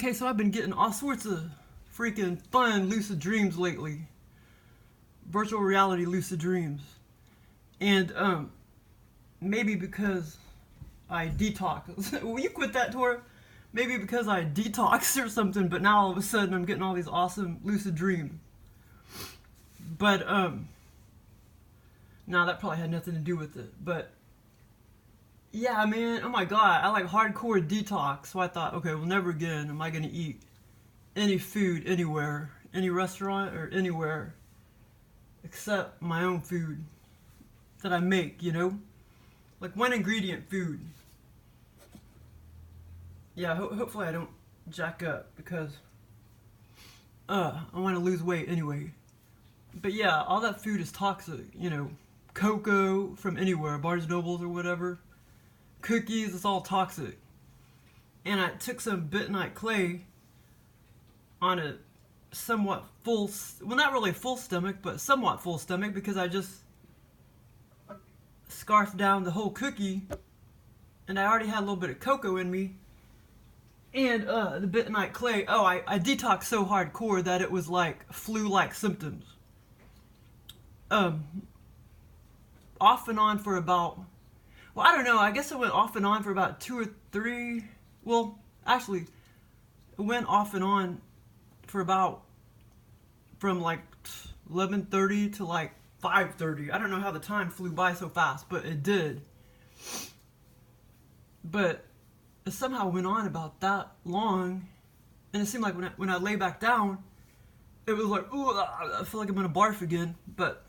Okay, so I've been getting all sorts of freaking fun lucid dreams lately. Virtual reality lucid dreams. And maybe because I detox. Will you quit that, Tora? Maybe because I detoxed or something, but now all of a sudden I'm getting all these awesome lucid dreams. But no, that probably had nothing to do with it. But yeah, man, oh my god, I like hardcore detox. So I thought, okay, well, never again am I gonna eat any food anywhere, any restaurant or anywhere, except my own food that I make, you know? Like one ingredient food. Yeah, hopefully I don't jack up because I want to lose weight anyway. But yeah, all that food is toxic, you know, cocoa from anywhere, Barnes Nobles or whatever, cookies, it's all toxic. And I took some bentonite clay on a somewhat full, well, not really full stomach, but somewhat full stomach, because I just scarfed down the whole cookie and I already had a little bit of cocoa in me. And the bentonite clay, oh, I detoxed so hardcore that it was like flu-like symptoms. Off and on for about, well, I don't know, I guess it went off and on for about 2 or 3, well, actually, it went off and on for about, from like 11:30 to like 5:30. I don't know how the time flew by so fast, but it did. But it somehow went on about that long, and it seemed like when I lay back down, it was like, ooh, I feel like I'm gonna barf again. But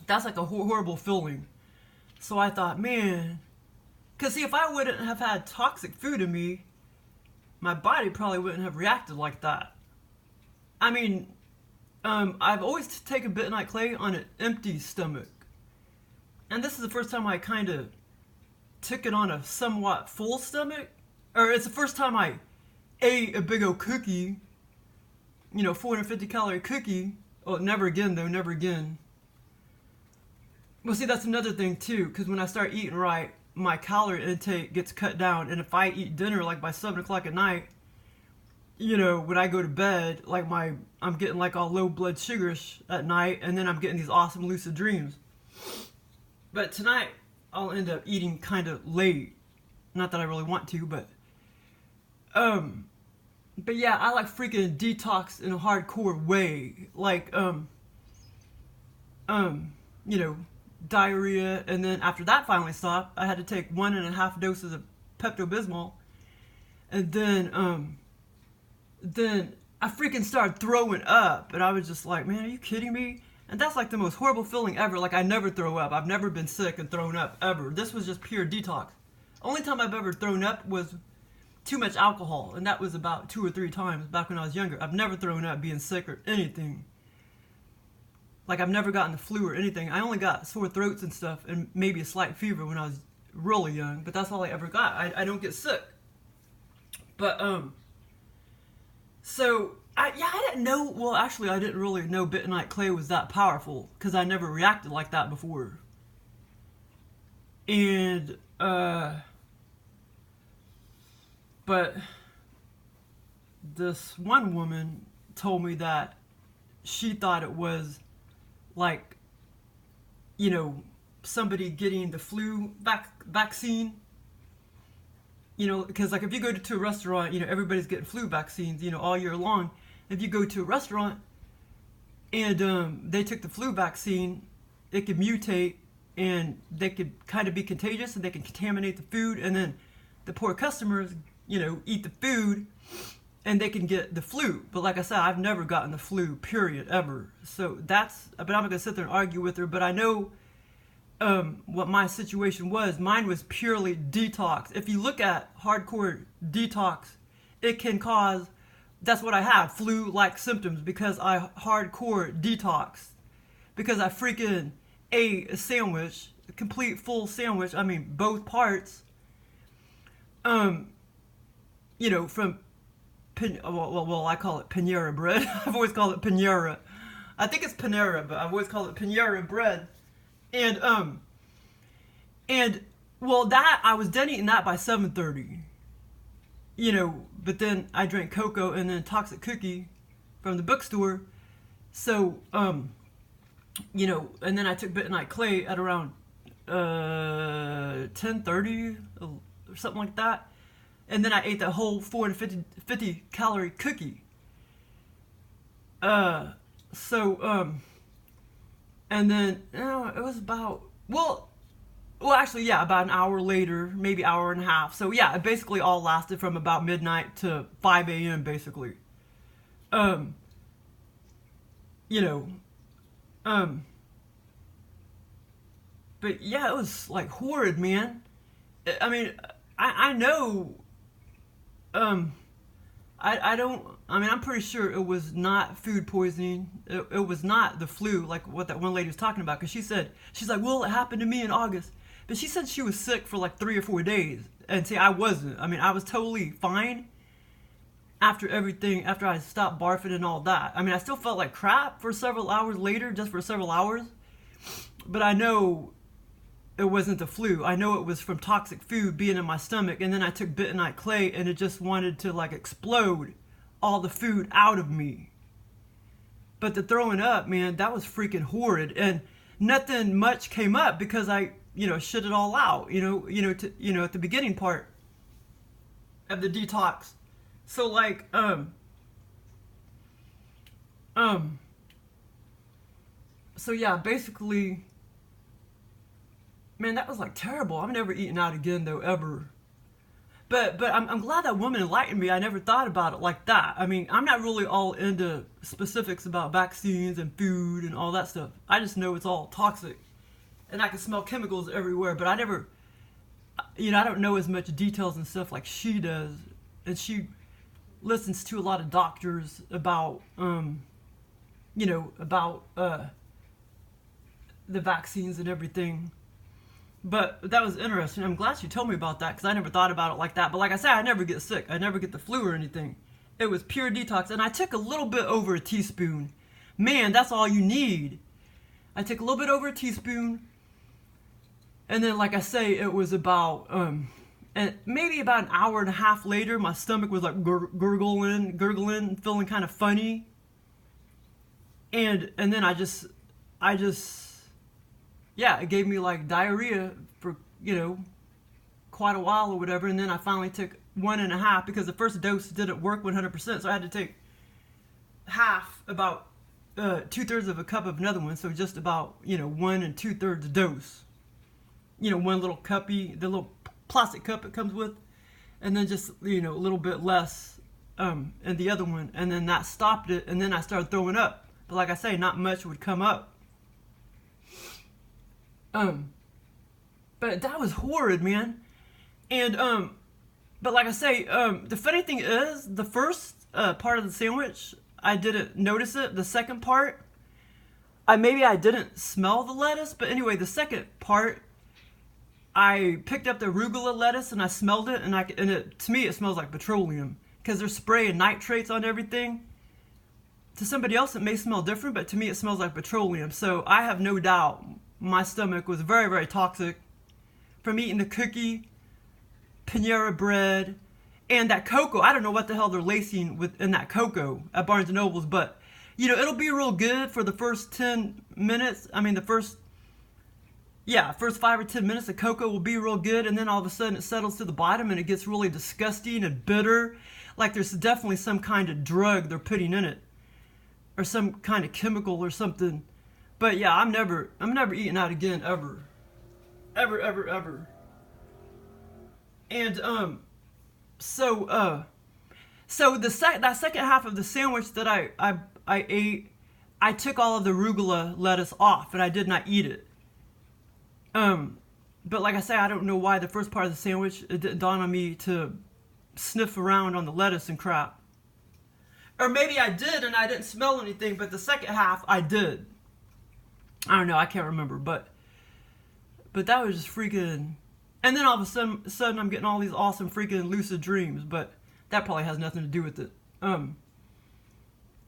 that's like a horrible feeling. So I thought, man, because see, if I wouldn't have had toxic food in me, my body probably wouldn't have reacted like that. I mean, I've always taken bentonite clay on an empty stomach, and this is the first time I kind of took it on a somewhat full stomach, or it's the first time I ate a big old cookie, you know, 450 calorie cookie. Oh, never again though, never again. Well, see, that's another thing too, because when I start eating right, my calorie intake gets cut down, and if I eat dinner like by 7 o'clock at night, you know, when I go to bed, like I'm getting like all low blood sugarish at night, and then I'm getting these awesome lucid dreams. But tonight, I'll end up eating kind of late. Not that I really want to, but yeah, I like freaking detox in a hardcore way. Like, you know, diarrhea, and then after that finally stopped, I had to take 1.5 doses of Pepto-Bismol, and then I freaking started throwing up, and I was just like, man, are you kidding me? And that's like the most horrible feeling ever. Like, I never throw up. I've never been sick and thrown up, ever. This was just pure detox. Only time I've ever thrown up was too much alcohol, and that was about 2 or 3 times back when I was younger. I've never thrown up being sick or anything. Like, I've never gotten the flu or anything. I only got sore throats and stuff and maybe a slight fever when I was really young, but that's all I ever got. I don't get sick. But, so, I didn't know, well, actually, I didn't really know bentonite clay was that powerful, because I never reacted like that before. And, but this one woman told me that she thought it was like, you know, somebody getting the flu vaccine. You know, because like if you go to a restaurant, you know, everybody's getting flu vaccines, you know, all year long. If you go to a restaurant and they took the flu vaccine, it could mutate and they could kind of be contagious and they can contaminate the food, and then the poor customers, you know, eat the food and they can get the flu. But like I said, I've never gotten the flu, period, ever. So that's, but I'm not gonna sit there and argue with her, but I know what my situation was. Mine was purely detox. If you look at hardcore detox, it can cause, that's what I had, flu-like symptoms, because I hardcore detox. Because I freaking ate a sandwich, a complete full sandwich, I mean both parts, you know, from, well, I call it Panera bread. I've always called it Panera. I think it's Panera, but I've always called it Panera bread. And well, that, I was done eating that by 7:30, you know, but then I drank cocoa and then Toxic Cookie from the bookstore. So, you know, and then I took bentonite clay at around 10:30 or something like that. And then I ate that whole 450 calorie cookie. And then, you know, it was about, well, actually, yeah, about an hour later, maybe hour and a half. So yeah, it basically all lasted from about midnight to 5 a.m. basically. You know, but yeah, it was like horrid, man. I mean, I know, I'm pretty sure it was not food poisoning. It was not the flu, like what that one lady was talking about. Because she's like, well, it happened to me in August. But she said she was sick for like 3 or 4 days. And see, I wasn't. I mean, I was totally fine after everything, after I stopped barfing and all that. I mean, I still felt like crap for several hours later, just for several hours. But I know it wasn't the flu. I know it was from toxic food being in my stomach. And then I took bentonite clay and it just wanted to like explode all the food out of me. But the throwing up, man, that was freaking horrid. And nothing much came up because I, you know, shit it all out, you know, at the beginning part of the detox. So like, so yeah, basically, man, that was like terrible. I'm never eating out again though, ever. But I'm glad that woman enlightened me. I never thought about it like that. I mean, I'm not really all into specifics about vaccines and food and all that stuff. I just know it's all toxic. And I can smell chemicals everywhere. But I never, you know, I don't know as much details and stuff like she does. And she listens to a lot of doctors about, you know, about the vaccines and everything. But that was interesting. I'm glad she told me about that because I never thought about it like that. But like I said, I never get sick. I never get the flu or anything. It was pure detox. And I took a little bit over a teaspoon. Man, that's all you need. I took a little bit over a teaspoon. And then, like I say, it was about, and maybe about an hour and a half later, my stomach was like gurgling, feeling kind of funny. And then I just, yeah, it gave me like diarrhea for, you know, quite a while or whatever. And then I finally took 1.5 because the first dose didn't work 100%. So I had to take half, about 2/3 of a cup of another one. So just about, you know, 1 2/3 dose. You know, one little cuppy, the little plastic cup it comes with. And then just, you know, a little bit less in the other one. And then that stopped it. And then I started throwing up. But like I say, not much would come up. But that was horrid, man. And, but like I say, the funny thing is, the first part of the sandwich, I didn't notice it. The second part, maybe I didn't smell the lettuce, but anyway, the second part, I picked up the arugula lettuce and I smelled it, and to me it smells like petroleum because they're spraying nitrates on everything. To somebody else it may smell different, but to me it smells like petroleum. So I have no doubt my stomach was very, very toxic from eating the cookie, panera bread, and that cocoa. I don't know what the hell they're lacing in that cocoa at Barnes & Noble's, but you know, it'll be real good for the first 10 minutes. I mean, first 5 or 10 minutes, the cocoa will be real good, and then all of a sudden it settles to the bottom and it gets really disgusting and bitter. Like there's definitely some kind of drug they're putting in it, or some kind of chemical or something. But yeah, I'm never eating out again, ever. Ever. And so that second half of the sandwich that I ate, I took all of the arugula lettuce off and I did not eat it. But like I say, I don't know why the first part of the sandwich, it didn't dawn on me to sniff around on the lettuce and crap. Or maybe I did and I didn't smell anything, but the second half I did. I don't know, I can't remember, but that was just freaking. And then all of a sudden I'm getting all these awesome freaking lucid dreams, but that probably has nothing to do with it.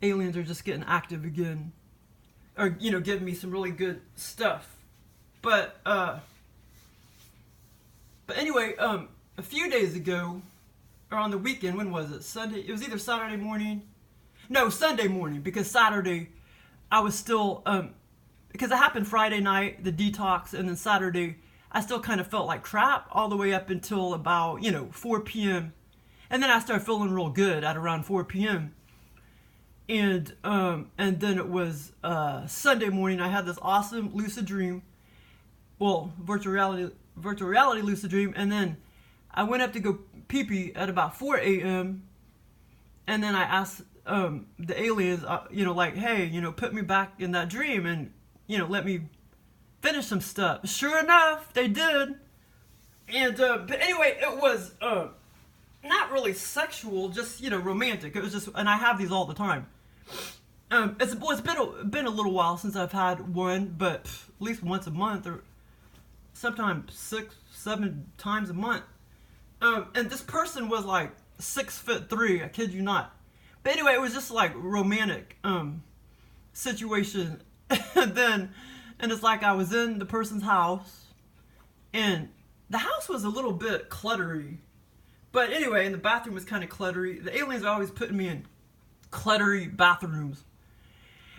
Aliens are just getting active again, or you know, giving me some really good stuff. But anyway, a few days ago, or on the weekend, when was it? Sunday? It was either Saturday morning. No, Sunday morning, because Saturday I was still, because it happened Friday night, the detox, and then Saturday I still kind of felt like crap all the way up until about, 4 p.m. And then I started feeling real good at around 4 p.m. And then it was Sunday morning, I had this awesome lucid dream. Well, virtual reality lucid dream, and then I went up to go pee-pee at about 4 a.m. and then I asked the aliens, like, hey, put me back in that dream and, let me finish some stuff. Sure enough, they did. And, but anyway, it was not really sexual, just, romantic. It was just, and I have these all the time. It's been a little while since I've had one, but at least once a month, or sometimes 6-7 times a month. And this person was like 6'3", I kid you not. But anyway, it was just like romantic situation. And it's like I was in the person's house, and the house was a little bit cluttery. But anyway, and the bathroom was kind of cluttery. The aliens are always putting me in cluttery bathrooms.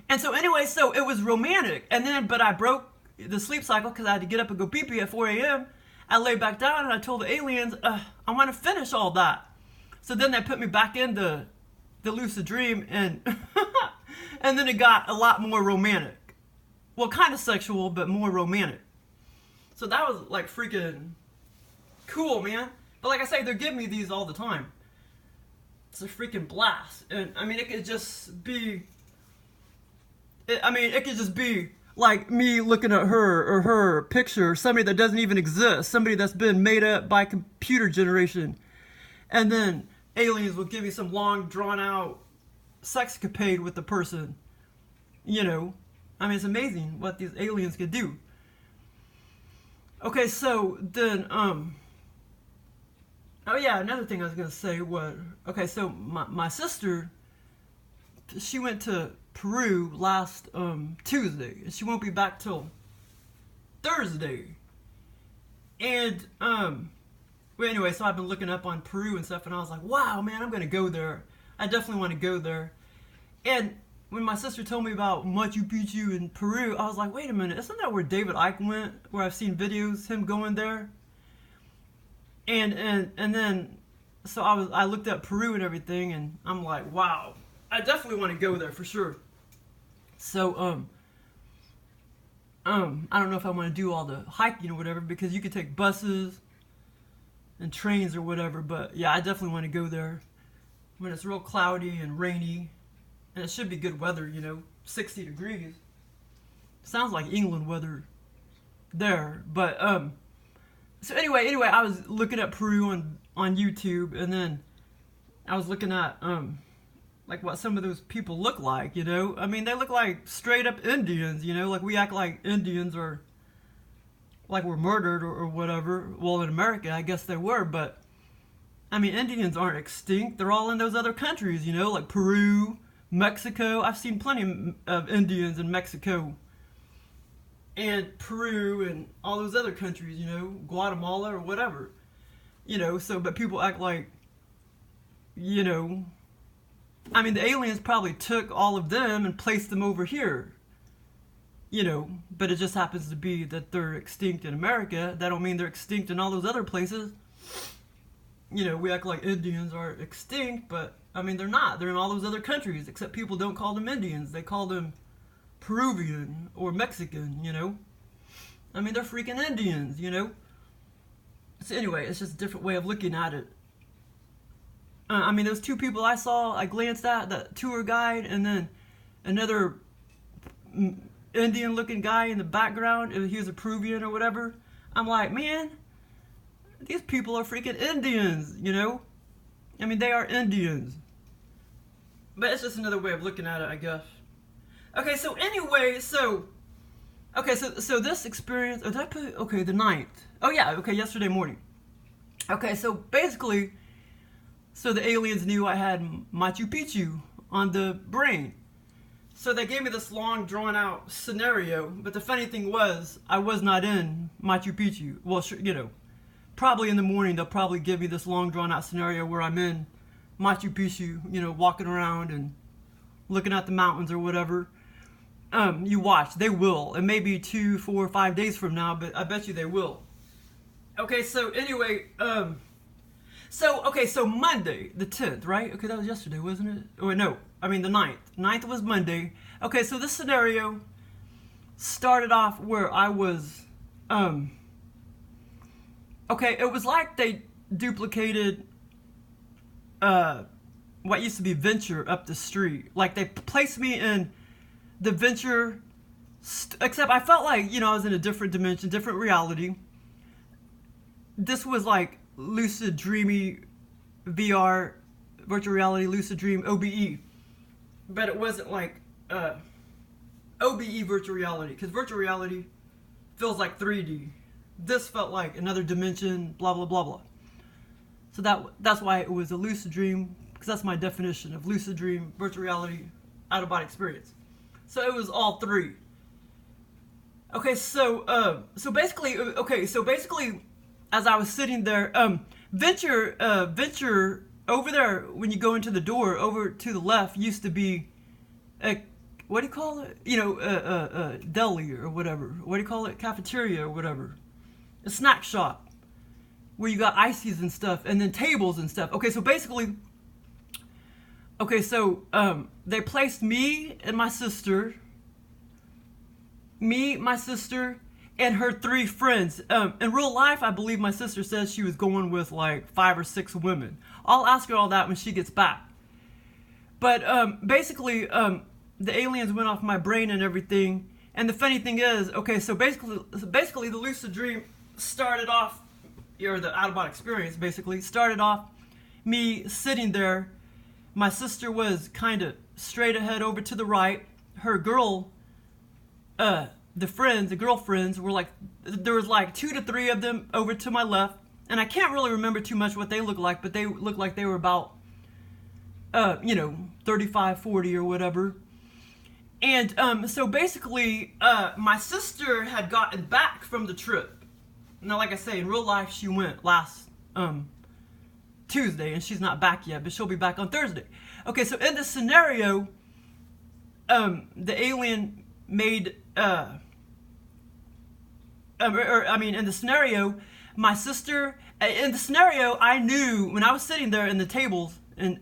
And so anyway, so it was romantic. And then, but I broke the sleep cycle because I had to get up and go pee-pee at 4 a.m. I laid back down and I told the aliens, I want to finish all that. So then they put me back in the lucid dream, and and then it got a lot more romantic. Well, kind of sexual, but more romantic. So that was like freaking cool, man. But like I say, they're giving me these all the time. It's a freaking blast. And I mean, it could just be like me looking at her, or her picture, somebody that doesn't even exist, somebody that's been made up by computer generation. And then aliens will give me some long, drawn out sexcapade with the person. I mean, it's amazing what these aliens could do. Okay, so then, oh yeah, another thing I was going to say was, okay, so my sister, she went to Peru last Tuesday, and she won't be back till Thursday. And well, anyway, so I've been looking up on Peru and stuff, and I was like, wow, man, I'm gonna go there. I definitely want to go there. And when my sister told me about Machu Picchu in Peru, I was like, wait a minute, isn't that where David Icke went? Where I've seen videos him going there. And then so I looked up Peru and everything, and I'm like, wow, I definitely want to go there for sure. So I don't know if I want to do all the hiking or whatever, because you could take buses and trains or whatever, but yeah, I definitely want to go there when it's real cloudy and rainy, and it should be good weather, 60 degrees. Sounds like England weather there, but So anyway, I was looking at Peru on YouTube, and then I was looking at like what some of those people look like, you know? I mean, they look like straight up Indians, you know? Like we act like Indians are like we're murdered or whatever. Well, in America, I guess they were, but I mean, Indians aren't extinct. They're all in those other countries, you know, like Peru, Mexico. I've seen plenty of Indians in Mexico and Peru and all those other countries, you know, Guatemala or whatever, you know. So, but people act like, you know, I mean, the aliens probably took all of them and placed them over here, you know, but it just happens to be that they're extinct in America. That don't mean they're extinct in all those other places. You know, we act like Indians are extinct, but I mean, they're not. They're in all those other countries, except people don't call them Indians. They call them Peruvian or Mexican, you know. I mean, they're freaking Indians, you know. So anyway, it's just a different way of looking at it. I mean, those two people I saw, I glanced at, the tour guide, and then another Indian-looking guy in the background. He was a Peruvian or whatever. I'm like, man, these people are freaking Indians, you know? I mean, they are Indians. But it's just another way of looking at it, I guess. Okay, so anyway, so this experience, oh, did I put, okay, the 9th. Oh yeah, okay, yesterday morning. Okay, so basically, so the aliens knew I had Machu Picchu on the brain. So they gave me this long, drawn-out scenario, but the funny thing was, I was not in Machu Picchu. Well, sure, you know, probably in the morning, they'll probably give me this long, drawn-out scenario where I'm in Machu Picchu, you know, walking around and looking at the mountains or whatever. You watch, they will. It may be 2, 4, 5 days from now, but I bet you they will. Okay, so anyway, so Monday, the 10th, right? Okay, that was yesterday, wasn't it? Oh, wait, no, I mean the 9th. 9th was Monday. Okay, so this scenario started off where I was, okay, it was like they duplicated, what used to be Venture up the street. Like they placed me in the Venture, except I felt like, you know, I was in a different dimension, different reality. This was like Lucid Dreamy VR, virtual reality, Lucid Dream, OBE. But it wasn't like OBE virtual reality, because virtual reality feels like 3D. This felt like another dimension, blah, blah, blah, blah. So that's why it was a lucid dream, because that's my definition of lucid dream, virtual reality, out-of-body experience. So it was all three. Okay, so basically, as I was sitting there, Venture over there, when you go into the door, over to the left used to be a, what do you call it? You know, deli or whatever. What do you call it? Cafeteria or whatever. A snack shop where you got ices and stuff, and then tables and stuff. Okay, so basically, they placed me and my sister, and her 3 friends. In real life, I believe my sister says she was going with like 5 or 6 women. I'll ask her all that when she gets back. But basically, the aliens went off my brain and everything. And the funny thing is, okay, so basically the lucid dream started off, or the out-of-body experience basically started off me sitting there. My sister was kind of straight ahead over to the right. Her the girlfriends were like, there was like 2 to 3 of them over to my left. And I can't really remember too much what they looked like, but they looked like they were about, 35, 40 or whatever. And so basically, my sister had gotten back from the trip. Now, like I say, in real life, she went last Tuesday, and she's not back yet, but she'll be back on Thursday. Okay, so in this scenario, the alien made, in the scenario, my sister, in the scenario, I knew when I was sitting there in the tables, and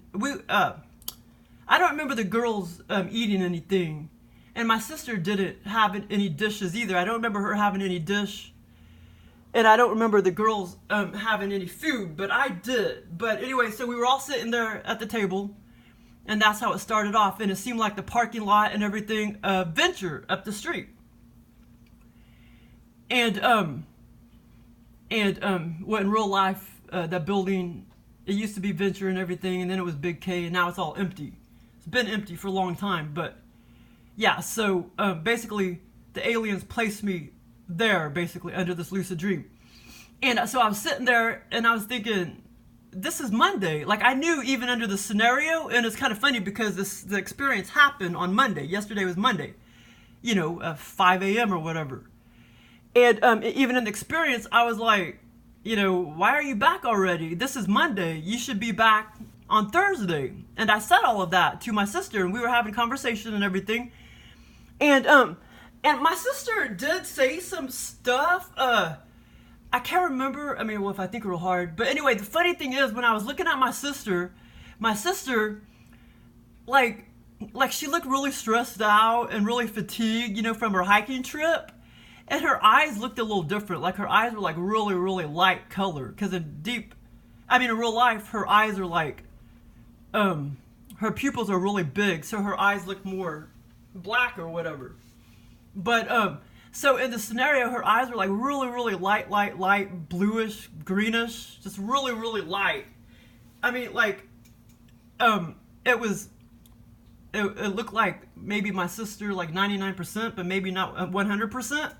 I don't remember the girls eating anything, and my sister didn't have any dishes either. I don't remember her having any dish, and I don't remember the girls having any food, but I did. But anyway, so we were all sitting there at the table, and that's how it started off, and it seemed like the parking lot and everything, Venture up the street. And And well, in real life, that building, it used to be Venture and everything, and then it was Big K, and now it's all empty. It's been empty for a long time, but yeah, so basically the aliens placed me there, basically, under this lucid dream. And so I was sitting there, and I was thinking, this is Monday. Like, I knew even under the scenario, and it's kind of funny because the experience happened on Monday. Yesterday was Monday, 5 a.m. or whatever. And even in the experience, I was like, why are you back already? This is Monday. You should be back on Thursday. And I said all of that to my sister, and we were having a conversation and everything. And my sister did say some stuff. I can't remember. I mean, well, if I think real hard. But anyway, the funny thing is, when I was looking at my sister, like she looked really stressed out and really fatigued, from her hiking trip. And her eyes looked a little different. Like, her eyes were like really, really light color. Because in real life, her eyes are like, her pupils are really big. So her eyes look more black or whatever. But, so in the scenario, her eyes were like really, really light, bluish, greenish. Just really, really light. I mean, like, it looked like maybe my sister, like 99%, but maybe not 100%.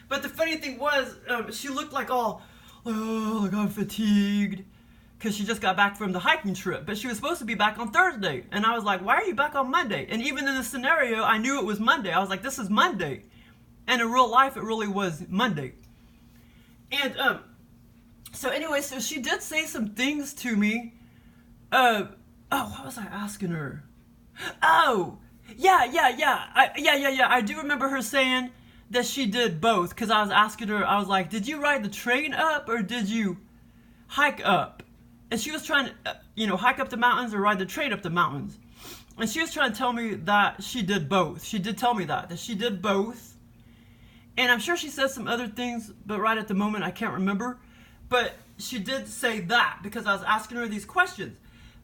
But the funny thing was, she looked like like I'm fatigued, because she just got back from the hiking trip. But she was supposed to be back on Thursday. And I was like, why are you back on Monday? And even in the scenario, I knew it was Monday. I was like, this is Monday. And in real life, it really was Monday. And so anyway, so she did say some things to me. What was I asking her? Oh, yeah. I do remember her saying that she did both, because I was asking her, I was like, did you ride the train up or did you hike up? And she was trying to, hike up the mountains or ride the train up the mountains. And she was trying to tell me that she did both. She did tell me that she did both. And I'm sure she said some other things, but right at the moment I can't remember. But she did say that, because I was asking her these questions.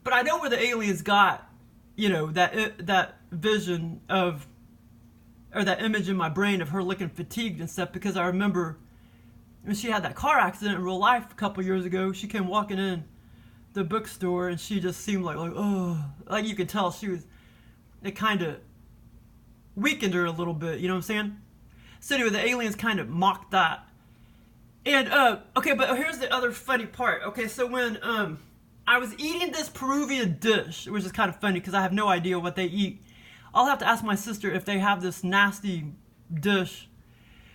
But I know where the aliens got, that vision of, or that image in my brain of her looking fatigued and stuff, because I remember when she had that car accident in real life a couple years ago, she came walking in the bookstore and she just seemed like like you could tell it kind of weakened her a little bit, you know what I'm saying? So anyway, the aliens kind of mocked that. And, okay, but here's the other funny part. Okay, so when, I was eating this Peruvian dish, which is kind of funny because I have no idea what they eat. I'll have to ask my sister if they have this nasty dish,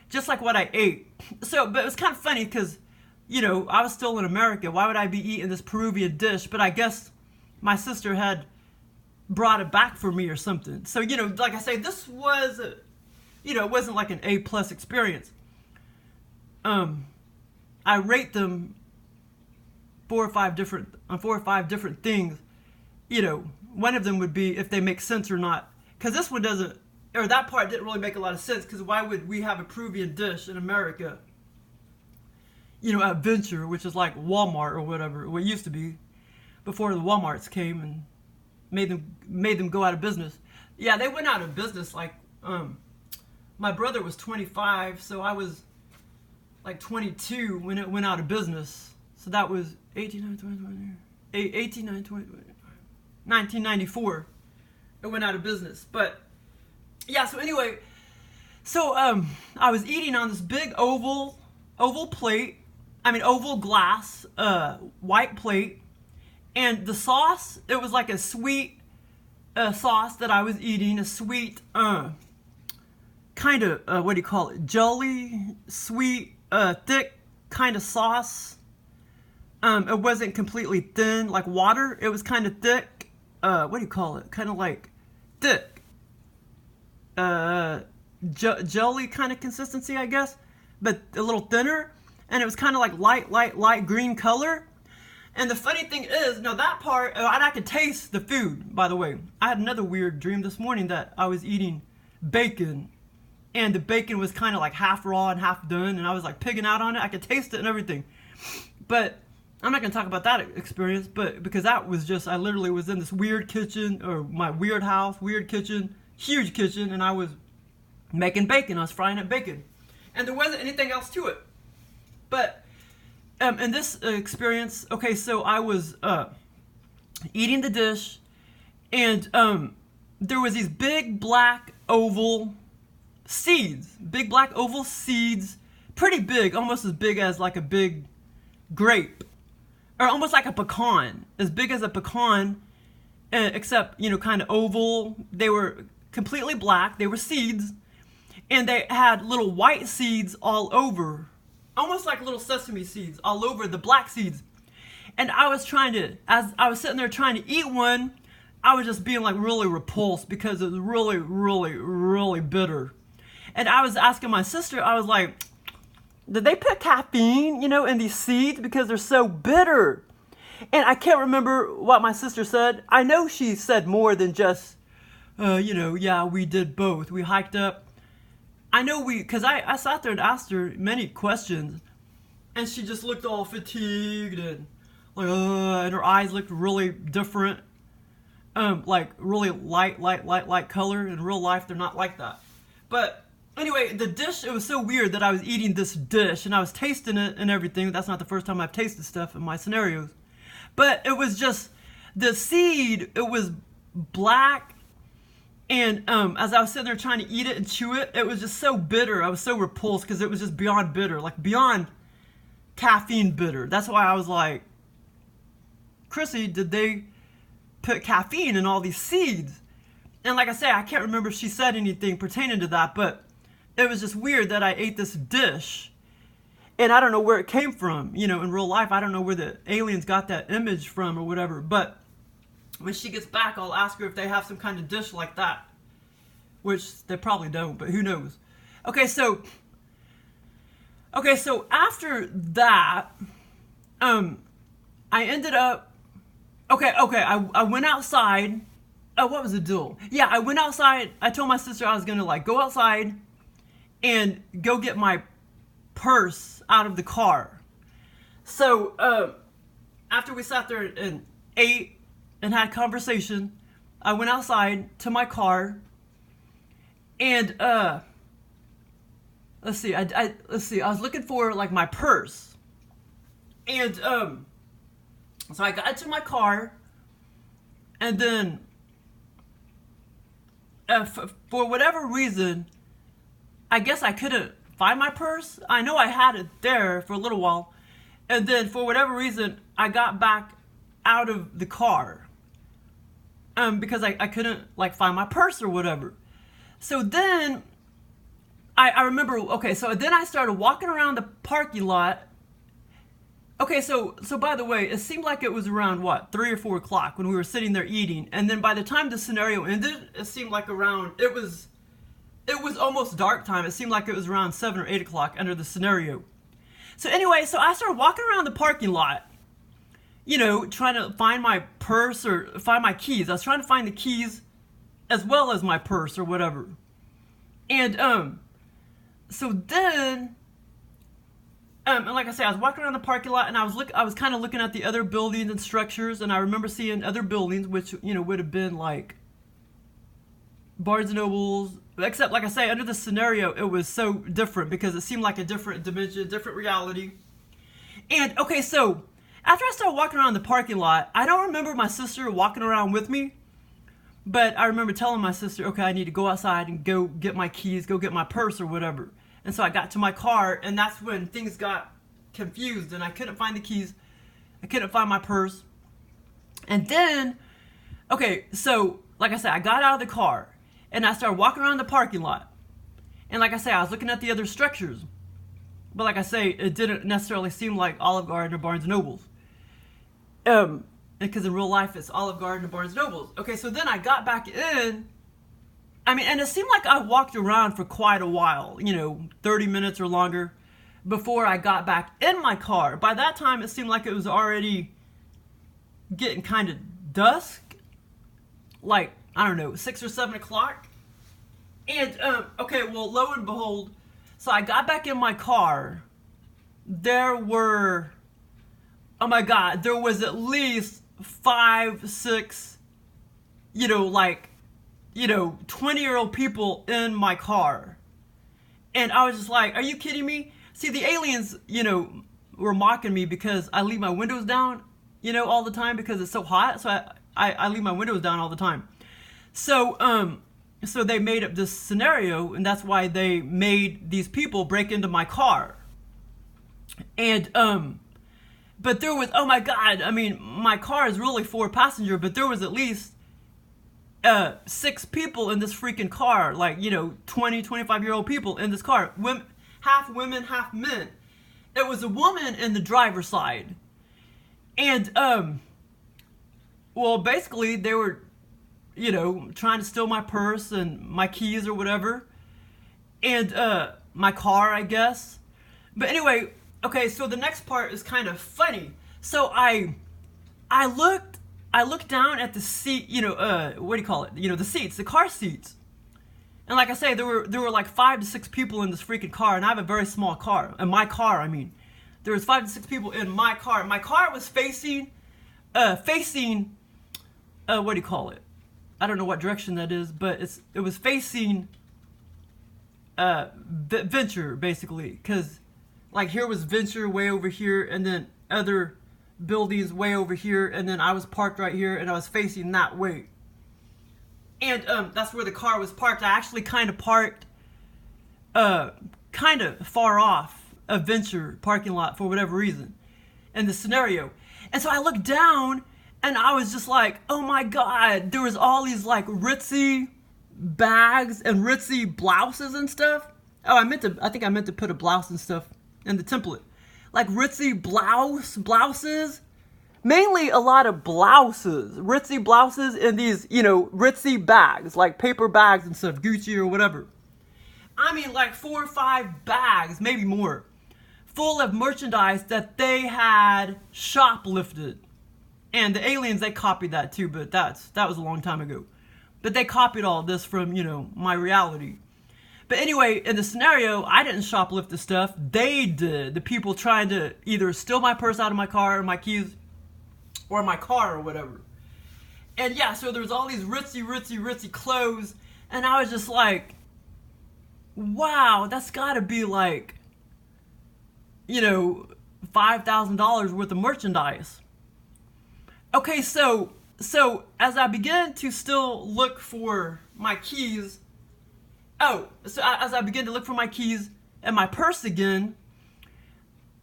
just like what I ate. So, but it was kind of funny because, I was still in America. Why would I be eating this Peruvian dish? But I guess my sister had brought it back for me or something. So, like I say, this was, it wasn't like an A+ experience. I rate them 4 or 5 different things. One of them would be if they make sense or not. Because this one doesn't, or that part didn't really make a lot of sense. Because why would we have a Peruvian dish in America? At Venture, which is like Walmart or whatever. What used to be before the Walmarts came and made them go out of business. Yeah, they went out of business. Like, my brother was 25, so I was like 22 when it went out of business. So that was 1994. It went out of business. But yeah, so anyway, so I was eating on this big oval glass, white plate, and the sauce, it was like a sweet sauce that I was eating, a sweet kind of what do you call it? Jelly, sweet, thick kind of sauce. It wasn't completely thin like water. It was kind of thick. What do you call it? Kind of like thick. Jelly kind of consistency, I guess, but a little thinner. And it was kind of like light green color. And the funny thing is, that part, and I could taste the food, by the way. I had another weird dream this morning that I was eating bacon. And the bacon was kind of like half raw and half done. And I was like pigging out on it. I could taste it and everything. But I'm not going to talk about that experience. But because that was just, I literally was in this weird kitchen, or my weird house, weird kitchen, huge kitchen. And I was making bacon. I was frying up bacon. And there wasn't anything else to it. But in this experience, okay, so I was eating the dish, and there was these big black oval seeds, pretty big, almost as big as like a big grape, or almost like a pecan, as big as a pecan, except, you know, kind of oval. They were completely black. They were seeds, and they had little white seeds all over, almost like little sesame seeds all over the black seeds. And I was as I was sitting there trying to eat one, I was just being like really repulsed because it was really, really, really bitter. And I was asking my sister, I was like, did they put caffeine, you know, in these seeds because they're so bitter? And I can't remember what my sister said. I know she said more than just, you know, yeah, we did both. We hiked up. I know because I sat there and asked her many questions, and she just looked all fatigued and like, and her eyes looked really different, like really light color. In real life, they're not like that. But anyway, the dish, it was so weird that I was eating this dish and I was tasting it and everything. That's not the first time I've tasted stuff in my scenarios. But it was just, the seed, it was black. And as I was sitting there trying to eat it and chew it, it was just so bitter. I was so repulsed because it was just beyond bitter, like beyond caffeine bitter. That's why I was like, Chrissy, did they put caffeine in all these seeds? And like I say, I can't remember if she said anything pertaining to that, but it was just weird that I ate this dish. And I don't know where it came from. You know, in real life, I don't know where the aliens got that image from or whatever. But when she gets back, I'll ask her if they have some kind of dish like that. Which they probably don't, but who knows. Okay, so after that, I ended up, I went outside. Oh, what was the deal? Yeah, I went outside. I told my sister I was going to like go outside and go get my purse out of the car. So, after we sat there and ate and had conversation, I went outside to my car, and let's see, I was looking for like my purse, and so I got into my car, and then for whatever reason, I guess I couldn't find my purse. I know I had it there for a little while, and then for whatever reason, I got back out of the car. Because I couldn't like find my purse or whatever. So then I remember, okay, so then I started walking around the parking lot. Okay, so by the way, it seemed like it was around 3 or 4 o'clock when we were sitting there eating, and then by the time the scenario ended, it seemed like it was almost dark time. It seemed like it was around 7 or 8 o'clock under the scenario. So anyway, so I started walking around the parking lot, you know, trying to find my purse or find my keys. I was trying to find the keys as well as my purse or whatever. And so then, and like I said, I was walking around the parking lot, and I was kind of looking at the other buildings and structures, and I remember seeing other buildings, which, you know, would have been like Barnes & Nobles, except like I say, under the scenario, it was so different because it seemed like a different dimension, different reality. And okay, so after I started walking around the parking lot, I don't remember my sister walking around with me, but I remember telling my sister, okay, I need to go outside and go get my keys, go get my purse or whatever. And so I got to my car, and that's when things got confused, and I couldn't find the keys. I couldn't find my purse. And then, okay, so like I said, I got out of the car, and I started walking around the parking lot. And like I say, I was looking at the other structures. But like I say, it didn't necessarily seem like Olive Garden or Barnes & Nobles. Because in real life, it's Olive Garden and Barnes & Nobles. Okay, so then I got back in. I mean, and it seemed like I walked around for quite a while, 30 minutes or longer, before I got back in my car. By that time, it seemed like it was already getting kind of dusk. Like, I don't know, 6 or 7 o'clock. And, okay, well, lo and behold, so I got back in my car. There were, oh my God, there was at least 5, 6, 20-year-old people in my car. And I was just like, are you kidding me? See, the aliens, were mocking me because I leave my windows down, you know, all the time because it's so hot. So I leave my windows down all the time. So so they made up this scenario, and that's why they made these people break into my car. And but there was, oh my God, I mean, my car is really 4-passenger, but there was at least 6 people in this freaking car, like, you know, 20, 25-year-old people in this car. Half women, half men. It was a woman in the driver's side. And, well, basically, they were, you know, trying to steal my purse and my keys or whatever. And, my car, I guess. But anyway, okay, so the next part is kind of funny. So I looked down at the seat, you know, what do you call it? You know, the seats, the car seats. And like I say, there were like 5 to 6 people in this freaking car, and I have a very small car. In my car, I mean. There was 5 to 6 people in my car. My car was facing, what do you call it? I don't know what direction that is, but it was facing, Venture, basically. Because, like, here was Venture way over here, and then other buildings way over here, and then I was parked right here, and I was facing that way. And that's where the car was parked. I actually kind of parked kind of far off a Venture parking lot for whatever reason in the scenario. And so I looked down, and I was just like, oh my God, there was all these like ritzy bags and ritzy blouses and stuff. Oh, I think I meant to put a blouse and stuff in the template. Like ritzy blouses. Mainly a lot of blouses. Ritzy blouses in these, you know, ritzy bags. Like paper bags and stuff. Gucci or whatever. I mean like 4 or 5 bags, maybe more. Full of merchandise that they had shoplifted. And the aliens, they copied that too, but that was a long time ago. But they copied all this from, you know, my reality. But anyway, in the scenario, I didn't shoplift the stuff. They did. The people trying to either steal my purse out of my car or my keys or my car or whatever. And yeah, so there was all these ritzy clothes. And I was just like, wow, that's gotta be like, you know, $5,000 worth of merchandise. Okay, so as I began to still look for my keys, as I began to look for my keys and my purse again,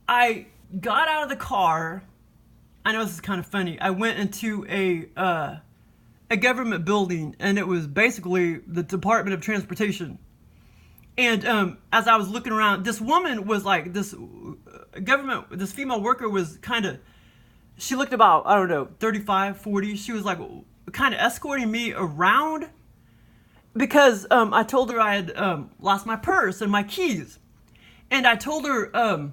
I got out of the car. I know this is kind of funny. I went into a government building, and it was basically the Department of Transportation. And as I was looking around, this woman was like, this female worker was kind of, she looked about, I don't know, 35, 40. She was like kind of escorting me around because I told her I had lost my purse and my keys. And I told her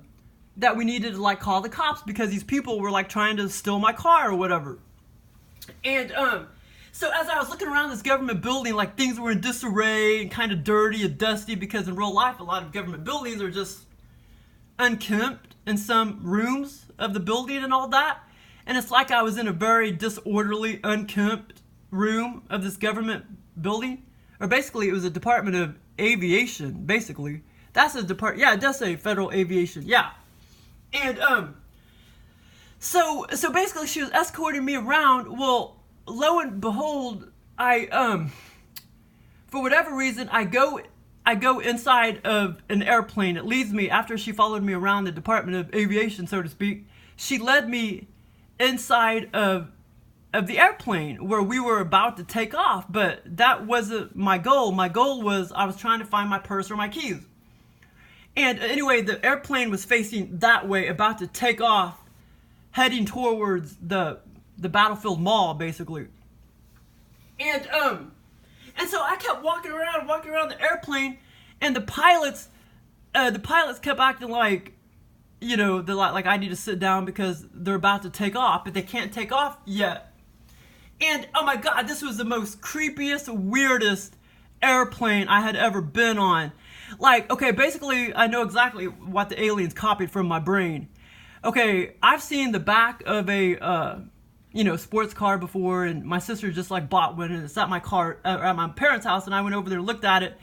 that we needed to like call the cops because these people were like trying to steal my car or whatever. And so as I was looking around this government building, like things were in disarray and kind of dirty and dusty because in real life a lot of government buildings are just unkempt in some rooms of the building and all that. And it's like I was in a very disorderly, unkempt room of this government building. Or basically it was a Department of Aviation, basically. That's a department, yeah, it does say Federal Aviation, yeah. And so basically she was escorting me around. Well, lo and behold, I for whatever reason I go inside of an airplane. It leads me, after she followed me around the Department of Aviation, so to speak, she led me inside of the airplane where we were about to take off. But that wasn't my goal. My goal was I was trying to find my purse or my keys. And anyway, the airplane was facing that way, about to take off, heading towards the Battlefield Mall, basically. And so I kept walking around the airplane, and the pilots kept acting like, you know, they're like I need to sit down because they're about to take off, but they can't take off yet. And oh my God, this was the most creepiest, weirdest airplane I had ever been on. Like, okay, basically, I know exactly what the aliens copied from my brain. Okay, I've seen the back of a, sports car before, and my sister just like bought one, and it's at my car, at my parents' house, and I went over there and looked at it,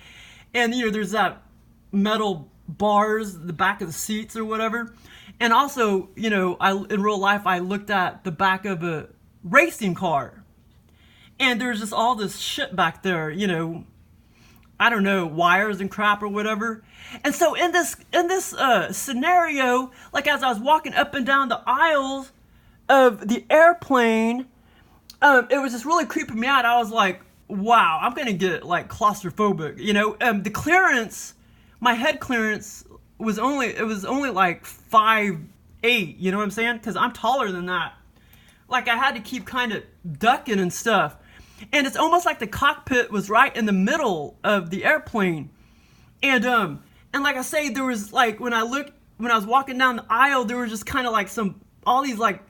and you know, there's that metal bars, the back of the seats or whatever. And also, you know, in real life, I looked at the back of a racing car. And there's just all this shit back there, you know, I don't know, wires and crap or whatever. And so in this scenario, like as I was walking up and down the aisles of the airplane, it was just really creeping me out. I was like, wow, I'm gonna get like claustrophobic, you know. The clearance, my head clearance was only like 5'8", you know what I'm saying? Because I'm taller than that. Like I had to keep kind of ducking and stuff. And it's almost like the cockpit was right in the middle of the airplane. And like I say, there was like, when I was walking down the aisle, there was just kind of like all these like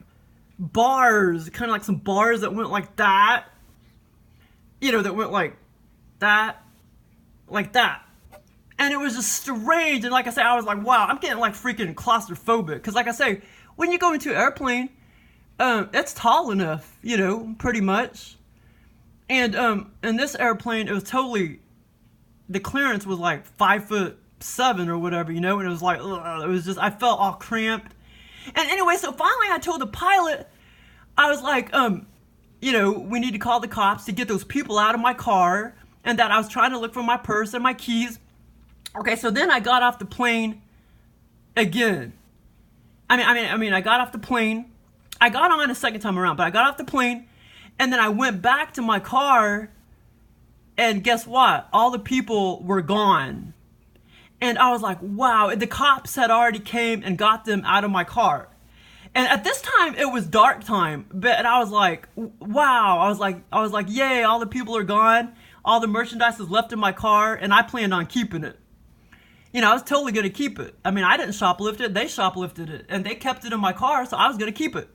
bars, kind of like some bars that went like that. You know, that went like that. And it was just strange. And like I say, I was like, wow, I'm getting like freaking claustrophobic. Because like I say, when you go into an airplane, it's tall enough, you know, pretty much. And in this airplane, it was totally, the clearance was like 5'7" or whatever, you know, and it was like, ugh, it was just, I felt all cramped. And anyway, so finally I told the pilot, I was like, you know, we need to call the cops to get those people out of my car, and that I was trying to look for my purse and my keys. Okay, so then I got off the plane again. I mean, I got off the plane. I got on a second time around, but I got off the plane. And then I went back to my car, and guess what? All the people were gone. And I was like, wow, the cops had already came and got them out of my car. And at this time, it was dark time, but I was like, wow, I was like, yay, all the people are gone. All the merchandise is left in my car, and I planned on keeping it. You know, I was totally going to keep it. I mean, I didn't shoplift it, they shoplifted it, and they kept it in my car, so I was going to keep it.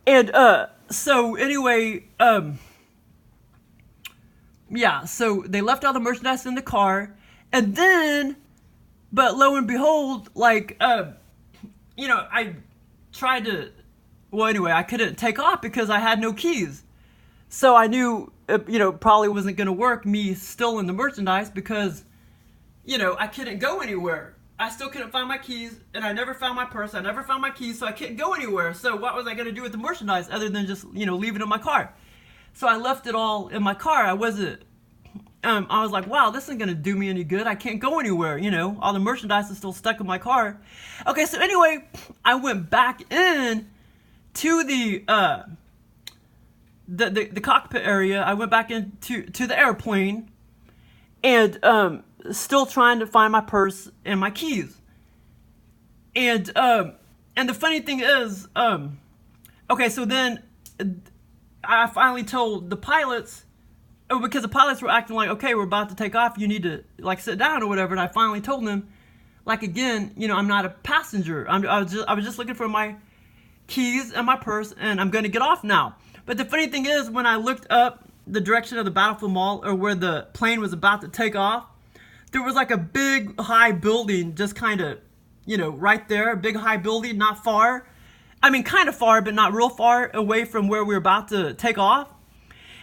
And, so anyway, yeah, so they left all the merchandise in the car, and then, but lo and behold, like, you know, I tried to, well, anyway, I couldn't take off because I had no keys. So I knew, you know, probably wasn't going to work, me stealing the merchandise, because, you know, I couldn't go anywhere. I still couldn't find my keys, and I never found my purse. I never found my keys, so I couldn't go anywhere. So what was I going to do with the merchandise other than just, you know, leave it in my car? So I left it all in my car. I was like, wow, this isn't going to do me any good. I can't go anywhere, you know. All the merchandise is still stuck in my car. Okay, so anyway, I went back in to the cockpit area. I went back into the airplane, and still trying to find my purse and my keys. And the funny thing is, okay, so then I finally told the pilots, because the pilots were acting like, okay, we're about to take off, you need to like sit down or whatever. And I finally told them, like, again, you know, I'm not a passenger. I was just looking for my keys and my purse, and I'm going to get off now. But the funny thing is, when I looked up the direction of the Battlefield Mall, or where the plane was about to take off, there was like a big high building just kind of, you know, right there. A big high building, not far. I mean, kind of far, but not real far away from where we were about to take off.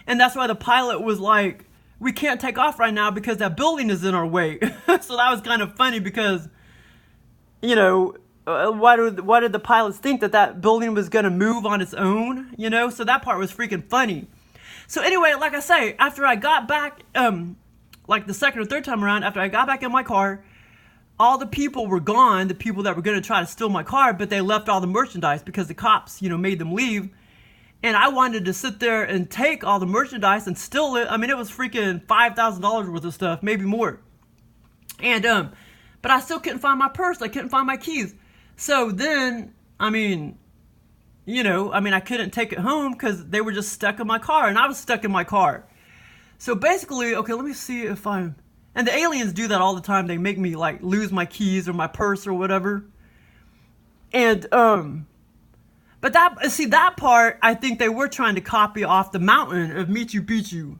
And that's why the pilot was like, we can't take off right now because that building is in our way. So that was kind of funny because, you know, why did the pilots think that building was going to move on its own? You know, so that part was freaking funny. So anyway, like I say, after I got back, like the second or third time around, after I got back in my car, all the people were gone, the people that were going to try to steal my car, but they left all the merchandise because the cops, you know, made them leave. And I wanted to sit there and take all the merchandise and steal it. I mean, it was freaking $5,000 worth of stuff, maybe more. And, but I still couldn't find my purse. I couldn't find my keys. So then, I mean, you know, I couldn't take it home because they were just stuck in my car, and I was stuck in my car. So basically, okay, let me see if and the aliens do that all the time. They make me like lose my keys or my purse or whatever. And, but that part, I think they were trying to copy off the mountain of Machu Picchu,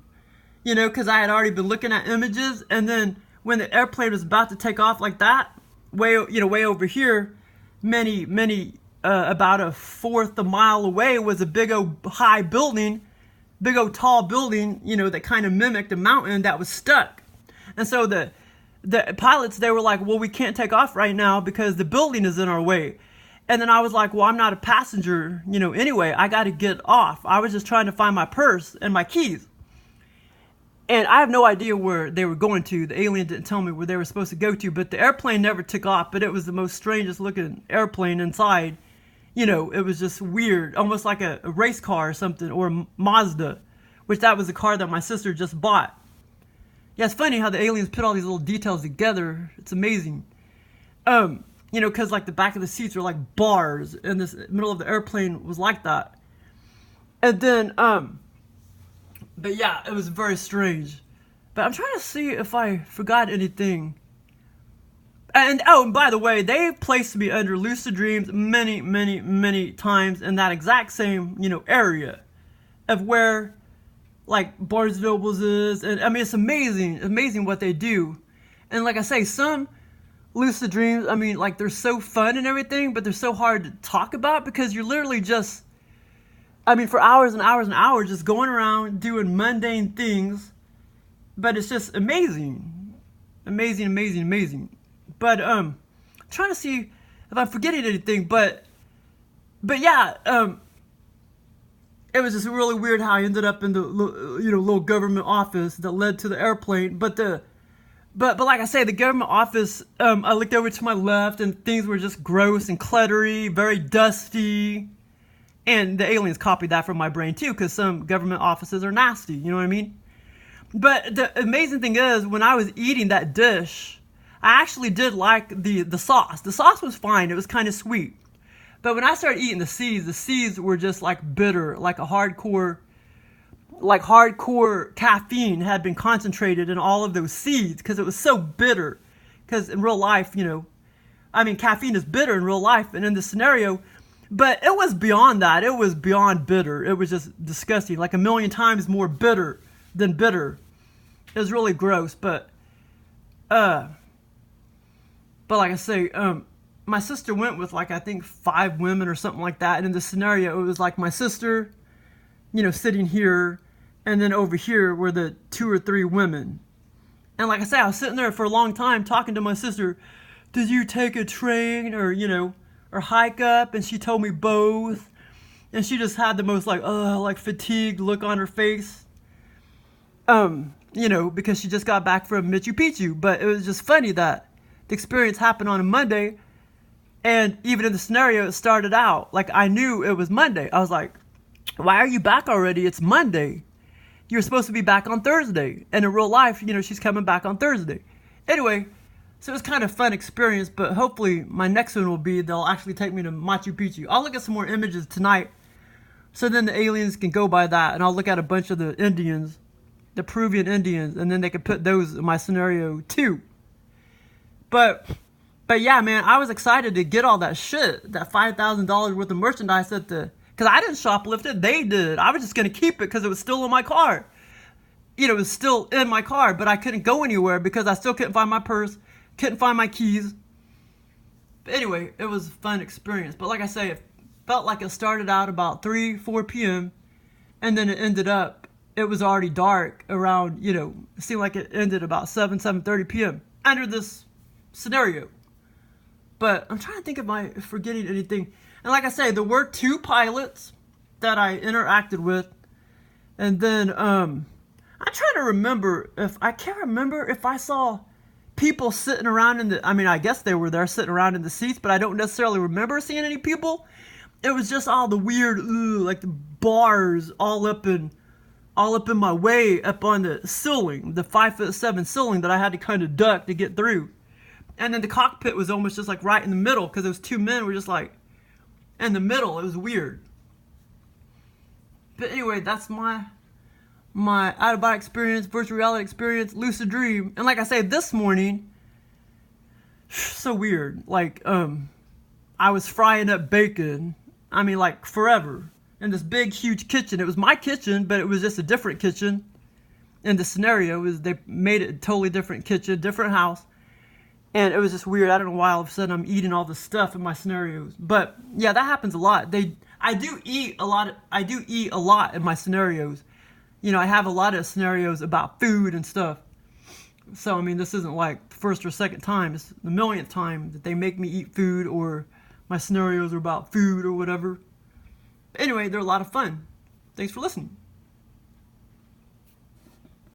you know, because I had already been looking at images, and then when the airplane was about to take off like that, way over here, about a fourth a mile away was a big old high building, big old tall building, you know, that kind of mimicked a mountain that was stuck. And so the the pilots, they were like, well, we can't take off right now because the building is in our way. And then I was like, well, I'm not a passenger, anyway, I got to get off. I was just trying to find my purse and my keys. And I have no idea where they were going to. The alien didn't tell me where they were supposed to go to, but the airplane never took off, but it was the most strangest looking airplane inside. It was just weird, almost like a race car or something, or a Mazda, which that was the car that my sister just bought. Yeah, it's funny how the aliens put all these little details together. It's amazing. Because like the back of the seats were like bars, and this middle of the airplane was like that. And then, but yeah, it was very strange. But I'm trying to see if I forgot anything. And by the way, they placed me under lucid dreams many, many, many times in that exact same, area of where, like, Barnes & Nobles is. And I mean, it's amazing what they do. And like I say, some lucid dreams, I mean, like, they're so fun and everything, but they're so hard to talk about because you're literally just, I mean, for hours and hours and hours, just going around doing mundane things. But it's just amazing. Amazing. But, trying to see if I'm forgetting anything, but yeah, it was just really weird how I ended up in the, little government office that led to the airplane. But like I say, the government office, I looked over to my left and things were just gross and cluttery, very dusty. And the aliens copied that from my brain too, because some government offices are nasty, you know what I mean? But the amazing thing is, when I was eating that dish, I actually did like the sauce. The sauce was fine. It was kind of sweet. But when I started eating the seeds were just like bitter, like hardcore caffeine had been concentrated in all of those seeds because it was so bitter. Because in real life, caffeine is bitter in real life and in this scenario. But it was beyond that. It was beyond bitter. It was just disgusting, like 1,000,000 times more bitter than bitter. It was really gross, but like I say, my sister went with like, I think 5 women or something like that. And in the scenario, it was like my sister, sitting here, and then over here were the 2 or 3 women. And like I say, I was sitting there for a long time talking to my sister. Did you take a train or hike up? And she told me both. And she just had the most like fatigued look on her face. Because she just got back from Machu Picchu. But it was just funny that the experience happened on a Monday, and even in the scenario, it started out like I knew it was Monday. I was like, why are you back already? It's Monday. You're supposed to be back on Thursday. And in real life, she's coming back on Thursday. Anyway, so it was kind of a fun experience, but hopefully my next one will be they'll actually take me to Machu Picchu. I'll look at some more images tonight, so then the aliens can go by that, and I'll look at a bunch of the Indians, the Peruvian Indians, and then they could put those in my scenario too. But yeah, man, I was excited to get all that shit, that $5,000 worth of merchandise because I didn't shoplift it, they did. I was just going to keep it because it was still in my car. It was still in my car, but I couldn't go anywhere because I still couldn't find my purse, couldn't find my keys. But anyway, it was a fun experience. But like I say, it felt like it started out about 4 p.m. and then it ended up, it was already dark around, it seemed like it ended about 7:30 p.m. under this scenario. But I'm trying to think if I'm forgetting anything. And like I say, there were 2 pilots that I interacted with. And then I'm trying to remember I can't remember if I saw people sitting around I guess they were there sitting around in the seats, but I don't necessarily remember seeing any people. It was just all the weird, like the bars all up in my way up on the ceiling, the 5'7" ceiling that I had to kind of duck to get through. And then the cockpit was almost just like right in the middle because those 2 men were just like in the middle. It was weird. But anyway, that's my out-of-body experience, virtual reality experience, lucid dream. And like I say, this morning, so weird. Like, I was frying up bacon. Like forever. In this big, huge kitchen. It was my kitchen, but it was just a different kitchen. And the scenario was they made it a totally different kitchen, different house. And it was just weird. I don't know why all of a sudden I'm eating all this stuff in my scenarios. But yeah, that happens a lot. I do eat a lot in my scenarios. I have a lot of scenarios about food and stuff. So, I mean, this isn't like the first or second time. It's the millionth time that they make me eat food, or my scenarios are about food or whatever. But anyway, they're a lot of fun. Thanks for listening.